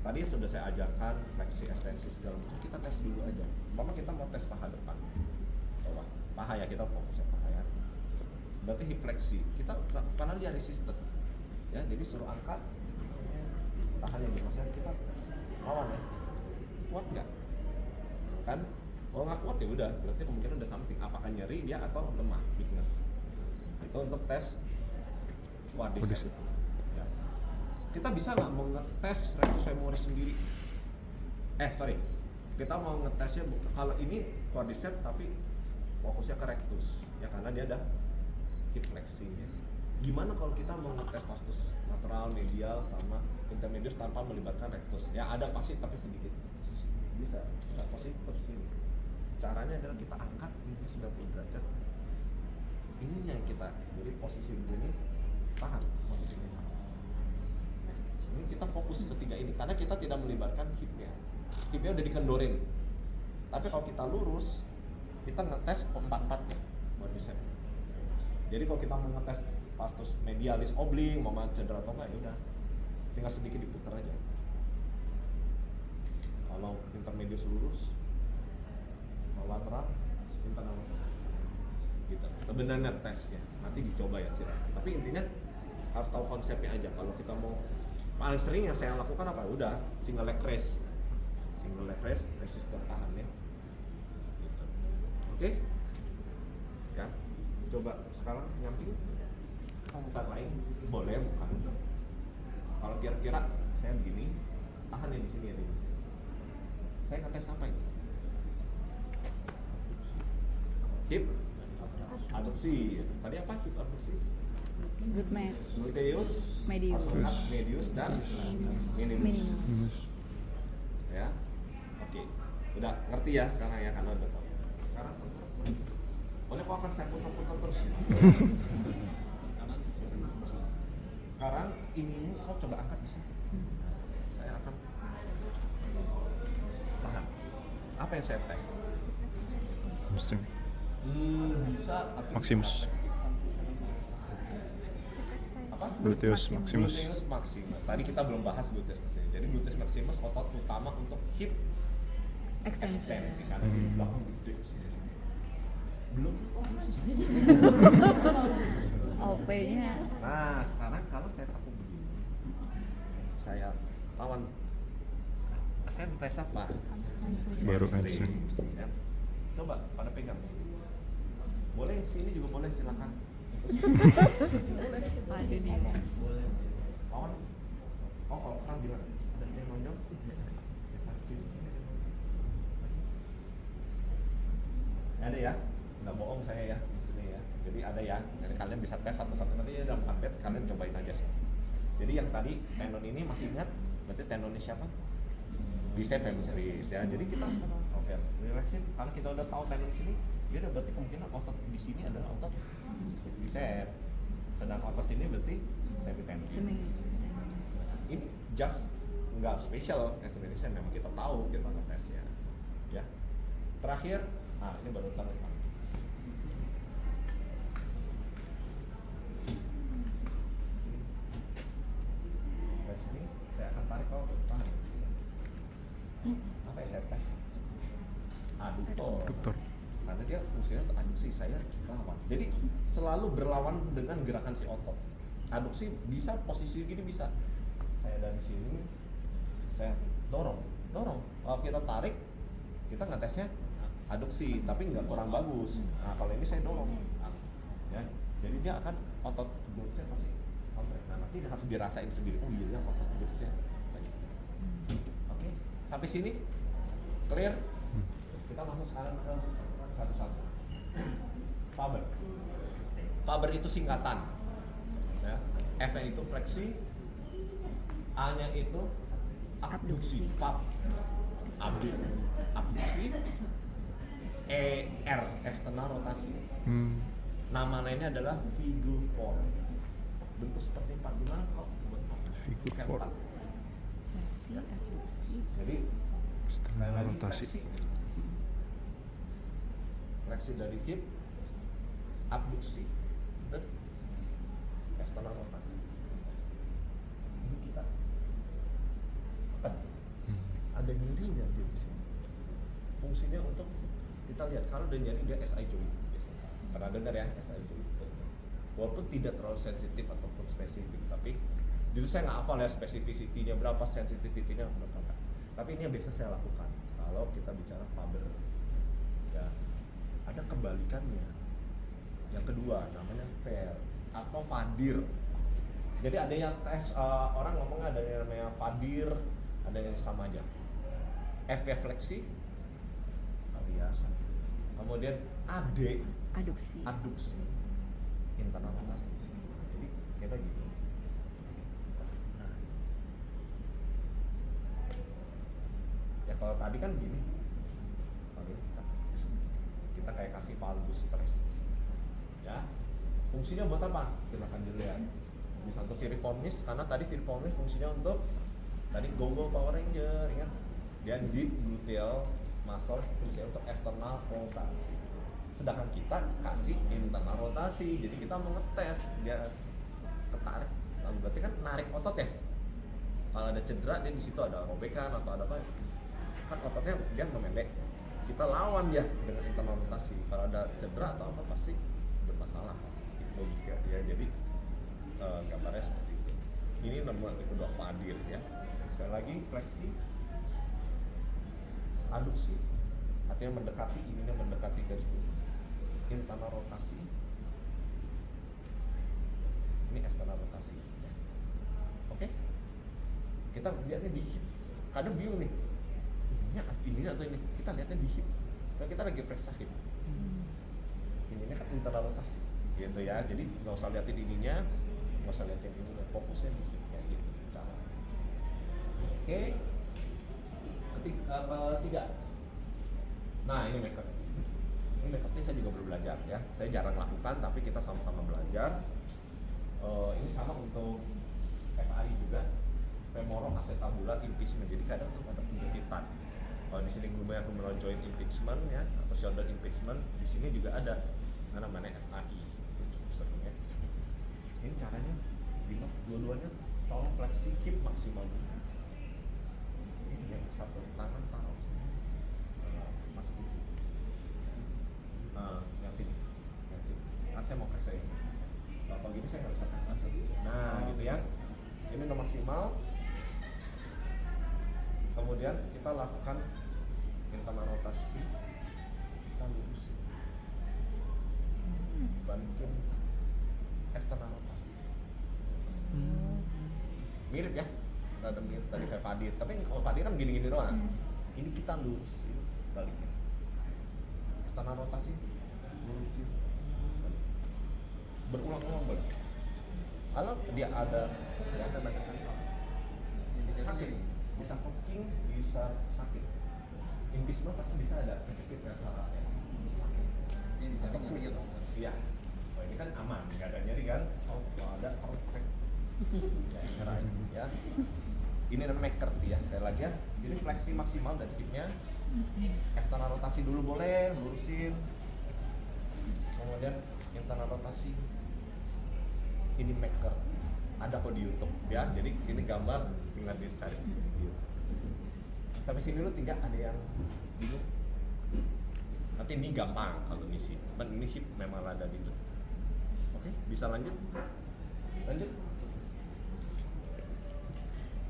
Tadi sudah saya ajarkan fleksi, ekstensi segala macam. Kita tes dulu aja. Mama kita mau tes paha depan. Coba paha ya, kita fokusnya paha ya. Berarti hip fleksi. Kita karena dia resisted. Ya, jadi suruh angkat tahan yang maksudnya kita lawan ya. Kuat nggak? Kan? Kalau nggak kuat ya udah. Berarti kemungkinan ada something. Apakah nyeri dia atau lemah, weakness. Itu untuk tes quadricep. Ya. Kita bisa nggak mau ngetes rectus femoris sendiri? Kita mau ngetesnya kalau ini quadricep tapi fokusnya ke rectus ya karena dia ada hip flexinya. Gimana kalau kita mau ngetes vastus lateral, medial sama intermedius tanpa melibatkan rectus? Ya ada pasti tapi sedikit. Bisa, nggak pasti tetap sini. Caranya adalah kita angkat ini 90 derajat. Ininya yang kita, jadi posisi begini tahan posisinya. Ini kita fokus ketiga ini karena kita tidak melibatkan hipnya. Hipnya udah dikendorin. Tapi kalau kita lurus, kita ngetes empat-empatnya quadricep. Jadi kalau kita mau ngetes vastus medialis obling, mau cedera atau enggak ya udah, tinggal sedikit diputar aja. Kalau intermedius lurus, kalau lateral, internal gitu. Sebenarnya tesnya nanti dicoba ya Sira. Tapi intinya harus tahu konsepnya aja. Kalau kita mau paling sering yang saya lakukan apa? Udah single leg raise, resistor tahan ya. Gitu. Oke? Ya, coba sekarang nyamping. Saat lain boleh bukan? Kalau kira-kira saya begini, tahan ya di sini ya di sini. Saya ngetes apa ini? Hip adduksi. Tadi apa hip adduksi? Gluteus, medius dan minimus. Ya, oke. Udah ngerti ya sekarang ya karena udah tahu. Sekarang pokoknya kok akan saya putar-putar terus. Sekarang ini kau coba angkat bisa. Saya akan tahan. Apa yang saya tes? Bisa. Maximus. Apa? Gluteus maximus. Gluteus maximus. Tadi kita belum bahas gluteus maximus. Jadi gluteus maximus otot utama untuk hip ekstensi karena di belakang gede sih. Belum. OP-nya. Nah, sekarang kalau saya takut begini, saya lawan. Saya tes apa? Baru hamstring. Ya. Coba pada pegang sini. Boleh sini juga boleh silakan. Ada di Boleh. Lawan. Oh, kalau kan gimana? Ada yang nonjok? Sisi. Ada ya? Nggak bohong saya ya. Sini ya. Jadi ada ya. Jadi kalian bisa tes satu-satu nanti ya dalam karpet kalian cobain aja sih. Jadi yang tadi tendon ini masih ingat? Berarti tendonnya siapa? Bicep femoris ya. Jadi kita oke, relaxin karena kita udah tahu tendon sini, ya udah berarti kemungkinan otot di sini adalah otot bicep. Sedang otot sini berarti semitendon. Ini just nggak spesial estimation, memang kita tahu kita ngetesnya. Ya. Terakhir, ini baru tarik. Dari sini saya akan tarik kau ke depan. Apa yang saya tes? Aduktor. Karena dia fungsinya untuk aduksi, saya lawan. Jadi selalu berlawan dengan gerakan si otot. Aduksi bisa posisi gini bisa. Saya dari sini, saya dorong. Kalau kita tarik, kita ngetesnya aduksi, tapi nggak kurang bagus. Nah kalau ini saya dorong. Ya, jadi dia akan otot glutesnya pasti kompleks. Nah nanti harus dirasain sendiri. Oh iya otot glutesnya. Oke, sampai sini clear. Kita masuk sekarang ke satu-satu. Faber itu singkatan. Ya. F-nya itu fleksi, A-nya itu abduksi. Fab. Abduksi. ER eksternal rotasi. Nama lainnya adalah figure 4. Bentuk seperti 4. Gimana kok buat Figure 4. Jadi Setengah rotasi. Fleksi dari hip, abduksi, dan eksternal rotasi. Ini kita tekan. fungsinya untuk kita lihat kalau udah nyari dia SI joint biasanya. Pernah dengar ya SI joint? Walaupun tidak terlalu sensitif ataupun spesifik, tapi justru saya nggak hafal ya spesifisitinya berapa, sensitivitinya berapa enggak. Tapi ini yang biasa saya lakukan kalau kita bicara Faber. Ya, ada kebalikannya. Yang kedua namanya Fair atau Fadir. Jadi ada yang tes orang ngomong ada yang namanya Fadir, ada yang sama aja. FP fleksi, alias. Kemudian AD, Aduksi. internal rotasi. Jadi kita gitu. Nah, ya kalau tadi kan gini, kalau ini kita kayak kasih valgus stres, ya. Fungsinya buat apa? Silakan dilihat. Bisa untuk piriformis, karena tadi piriformis fungsinya untuk tadi go Power Ranger, ya. Dia deep gluteal muscle fungsinya untuk external rotasi. Sedangkan kita kasih internal rotasi, jadi kita mau ngetes dia ketarik, lalu berarti kan narik otot ya. Kalau ada cedera dia di situ ada robekan atau ada apa, kan ototnya dia memendek. Kita lawan dia dengan internal rotasi. Kalau ada cedera atau apa pasti bermasalah. Logika ya, jadi gambarnya seperti itu. Ini nomor kedua Fadir ya. Sekali lagi fleksi, aduksi, artinya mendekati, ininya mendekati garis tubuh. Internal rotasi, ini external rotasi. Oke, kita lihatnya di hip. Kadang bingung nih, ini atau ini. Kita lihatnya di hip. Kalau kita lagi periksa hip, ini kan internal rotasi, gitu ya. Jadi nggak usah liatin ininya, nggak usah liatin ini, fokusnya di hipnya gitu cara. Oke, ketiga. Nah ini method. Ini metode saya juga baru belajar ya. Saya jarang lakukan, tapi kita sama-sama belajar. Ini sama untuk FAI juga. Femoral acetabular impeachment. Jadi kadang tuh ada penjahitan. Di sini humeral joint impeachment ya, atau shoulder impeachment. Di sini juga ada namanya FAI. Itu cukup sering ya. Ini caranya, dua-duanya tolong fleksi hip maksimal. Ini ya, satu tangan taruh sini. Masukin sini. Yang sini. Nah, saya mau kasih ini. Kalau gini saya nggak bisa kasih. Nah, gitu ya. Ini nomor maksimal. Kemudian kita lakukan internal rotasi. Kita lurusin. Balikin external rotasi. Mirip ya. Ada mirip tadi kayak Fadir. Tapi kalau Fadir kan gini-gini doang. Ini kita lurusin baliknya. External rotasi, lurusin, berulang-ulang balik. Kalau dia ada batasan sakit, bisa poking, bisa sakit. Impeachment pasti bisa ada kejepit dan salah ya. Sakit. Ini dicari nyari atau enggak? Iya. Oh ini kan aman, nggak ada nyeri kan? Oh kalau ada cek. Ya, nyerah ya. Ini namanya McCarthy ya, sekali lagi ya. Jadi fleksi maksimal dari hipnya. External rotasi dulu boleh, lurusin. Kemudian internal rotasi. Ini maker. Ada kok di YouTube ya. Jadi ini gambar tinggal dicari di YouTube. Sampai sini dulu tinggal ada yang bingung. Nanti ini gampang kalau ngisi. Cuman ini hip memang ada di YouTube. Oke, bisa lanjut? Lanjut.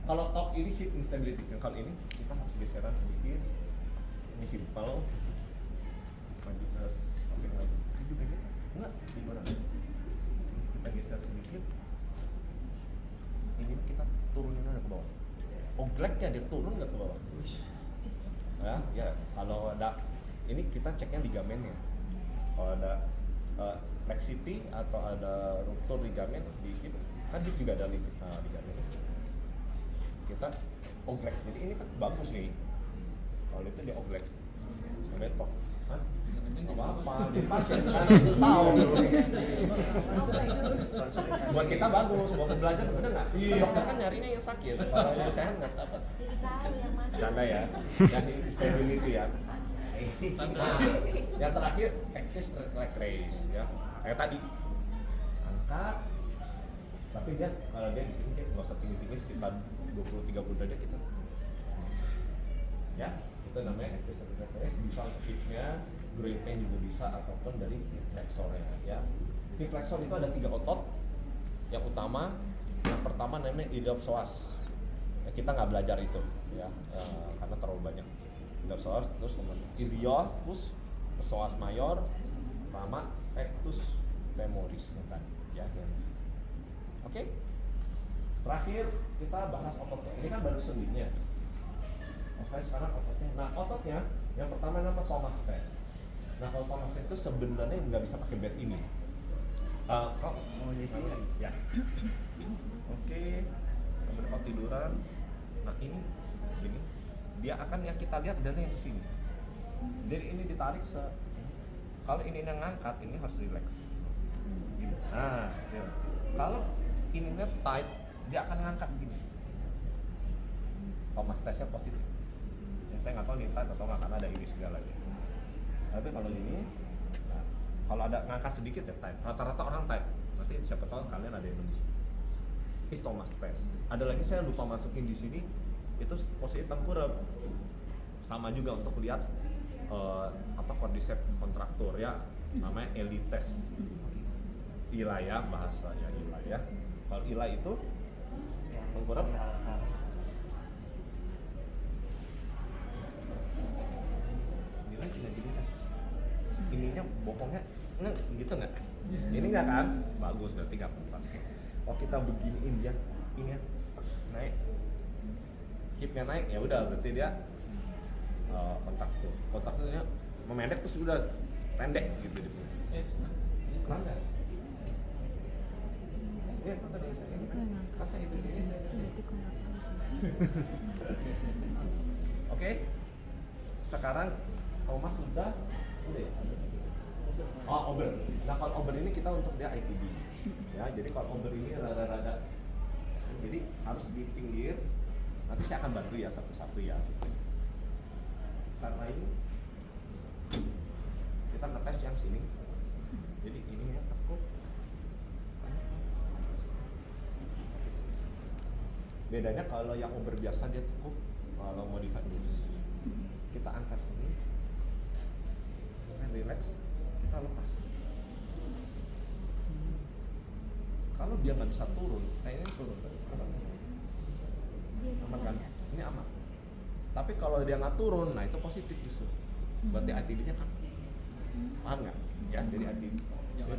Kalau top ini hip instability, kalau ini kita harus geseran sedikit. Ini simple. Lanjut terus, samping lagi. Itu juga enggak, di mana? Kita geser sedikit. Ini kita turunin aja ke bawah. Ogleknya dia turun nggak ke bawah? Ya, kalau ada ini kita ceknya ligamennya. Kalau ada laxity atau ada ruptur ligamen di hip, kan hip juga ada ligamen. Kita oglek, jadi ini kan bagus nih. Kalau itu dia oglek, betok. Hah? Nggak apa-apa, jadi pasien kan itu tahu. Buat kita bagus, buat belajar bener nggak? Dokter kan nyarinya yang sakit, kalau yang sehat nggak dapat. Canda ya, yang stability ya. Nah, yang terakhir active straight leg raise ya, kayak tadi angkat, tapi dia kalau dia di sini nggak usah tinggi-tinggi, sekitar 20-30 derajat kita ya, Itu namanya active reflex, bisa untuk hipnya, groin pain juga bisa, ataupun dari hip flexornya ya. Hip flexor itu ada 3 otot. Yang utama, yang pertama namanya iliopsoas. Ya, kita nggak belajar itu ya, karena terlalu banyak. Iliopsoas, terus kemudian iliopus, psoas mayor, sama rectus femoris yang tadi ya. Oke. Terakhir kita bahas ototnya. Ini kan baru sendinya. Oke, sekarang ototnya. Nah, ototnya yang pertama namanya Thomas test. Nah, kalau Thomas test itu sebenarnya nggak bisa pakai bed ini. Oh, jadi sih. Ya. Oke. Kemudian kalau tiduran. Nah, ini gini. Dia akan yang kita lihat adalah yang kesini. Jadi ini ditarik kalau ini yang ngangkat, ini harus relax. Gini. Nah, ya. Kalau ininya tight, dia akan ngangkat begini. Thomas testnya positif. Ya, saya nggak tahu nih tight atau nggak karena ada ini segala ya. Tapi kalau ini, nah, kalau ada ngangkat sedikit ya tight. Rata-rata orang tight. Nanti siapa tahu kalian ada yang nemu. Is Thomas test. Ada lagi saya lupa masukin di sini. Itu posisi tengkurap. Sama juga untuk lihat quadriceps kontraktor ya. Namanya Eli test. Ila ya bahasanya Ila ya. Kalau Ila itu tengkurap. Ila tidak gini kan? Ininya bokongnya nggak gitu nggak? Ini nggak kan? Bagus berarti nggak apa-apa. Kalau kita beginiin dia, ini naik, hipnya naik ya udah berarti dia kontrakturnya memendek terus udah pendek gitu di sini. Ini pelan nggak? Iya, apa tadi? Rasa itu. Oke. Sekarang Thomas sudah ya? Oh, over. Nah, kalau over ini kita untuk dia ITB. Ya, jadi kalau over ini rada-rada. Jadi harus di pinggir. Nanti saya akan bantu ya satu-satu ya. Karena ini kita ngetes yang sini. Jadi ini ya tekuk. Bedanya kalau yang over biasa dia tekuk, kalau modified lurus. Kita angkat sini. Relax, kita lepas. Kalau dia nggak bisa turun, ini turun, aman kan? Ini aman. Tapi kalau dia nggak turun, nah itu positif justru. Berarti ITB-nya kan, paham nggak? Ya, jadi ITB. Jangan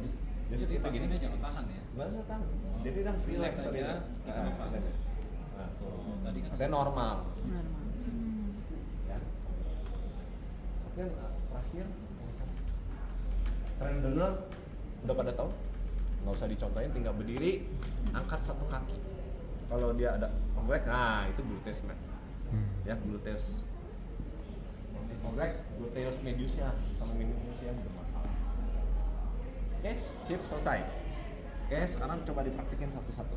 Jadi jadi kita pas gini. ini jangan tahan ya. Nggak usah tahan. Jadi udah Relax aja, kita lepas. Nah, tuh. Tadi kan Artinya normal. Normal. Ya. Oke, terakhir Trendeler udah pada tahu? Nggak usah dicontohin, tinggal berdiri, angkat satu kaki. Kalau dia ada obrek, nah itu gluteus ya gluteus. Obrek, gluteus mediusnya sama minimusnya bermasalah. Oke, hip selesai. Oke, sekarang coba dipraktikin satu-satu.